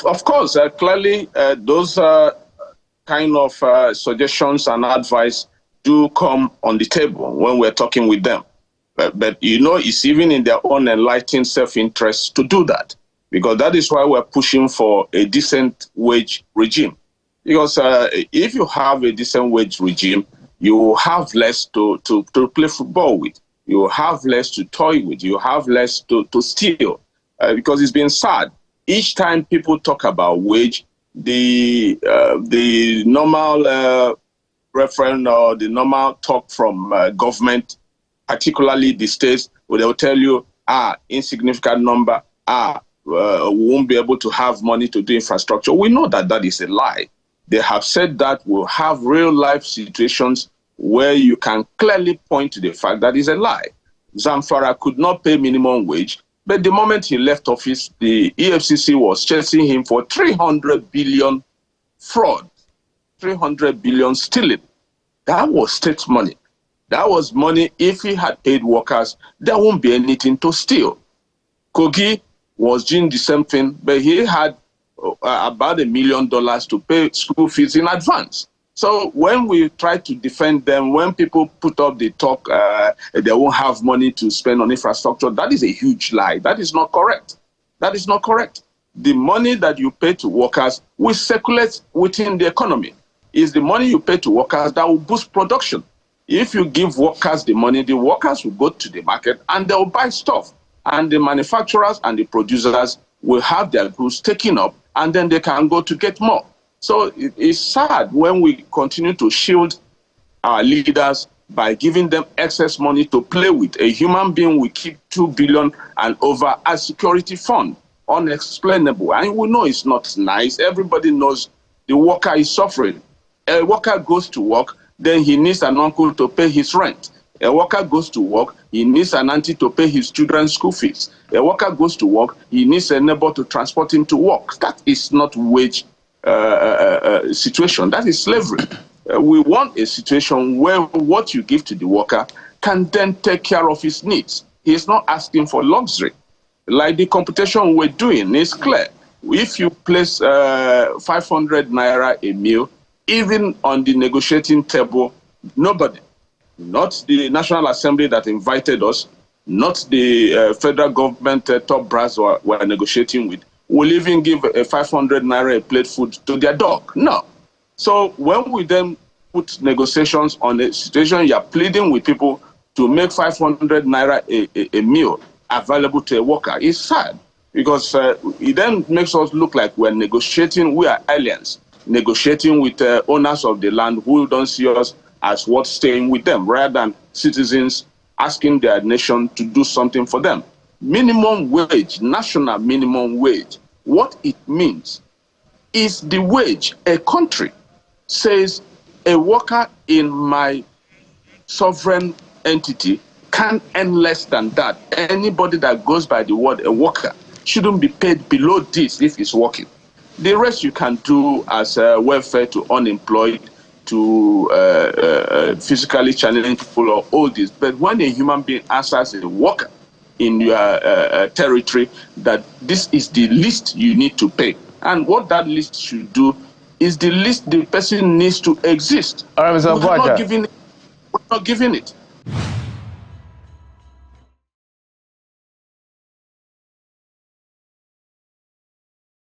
Of course, clearly those kind of suggestions and advice do come on the table when we're talking with them. But you know, it's even in their own enlightened self-interest to do that, because that is why we're pushing for a decent wage regime. Because if you have a decent wage regime, you have less to play football with. You have less to toy with. You have less to steal. Because it's been sad. Each time people talk about wage, the normal reference or the normal talk from government, particularly the states, where they'll tell you, insignificant number, we won't be able to have money to do infrastructure. We know that that is a lie. They have said that we'll have real life situations where you can clearly point to the fact that is a lie. Zamfara could not pay minimum wage, but the moment he left office, the EFCC was chasing him for 300 billion fraud, 300 billion stealing. That was state money. That was money, if he had paid workers, there won't be anything to steal. Kogi was doing the same thing, but he had about $1 million to pay school fees in advance. So when we try to defend them, when people put up the talk, they won't have money to spend on infrastructure, that is a huge lie. That is not correct. That is not correct. The money that you pay to workers will circulate within the economy. It's the money you pay to workers that will boost production. If you give workers the money, the workers will go to the market and they'll buy stuff. And the manufacturers and the producers will have their goods taken up, and then they can go to get more. So it's sad when we continue to shield our leaders by giving them excess money to play with. A human being will keep $2 billion and over as security fund. Unexplainable. And we know it's not nice. Everybody knows the worker is suffering. A worker goes to work, then he needs an uncle to pay his rent. A worker goes to work, he needs an auntie to pay his children's school fees. A worker goes to work, he needs a neighbor to transport him to work. That is not wage situation. That is slavery. We want a situation where what you give to the worker can then take care of his needs. He is not asking for luxury. Like the computation we're doing is clear. If you place 500 naira a meal, even on the negotiating table, nobody, not the National Assembly that invited us, not the federal government top brass we're negotiating with, will even give a 500 naira a plate food to their dog. No. So when we then put negotiations on a situation, you're pleading with people to make 500 naira a meal available to a worker. It's sad, because it then makes us look like we're negotiating, we are aliens, negotiating with owners of the land who don't see us as worth staying with them, rather than citizens asking their nation to do something for them. Minimum wage, national minimum wage, what it means is the wage a country says a worker in my sovereign entity can't earn less than that. Anybody that goes by the word a worker shouldn't be paid below this if he's working. The rest you can do as welfare to unemployed, to physically challenged people or all this. But when a human being answers a worker in your territory, that this is the least you need to pay. And what that list should do is the least the person needs to exist. All right, Mr. Ugboaja. We're not giving it.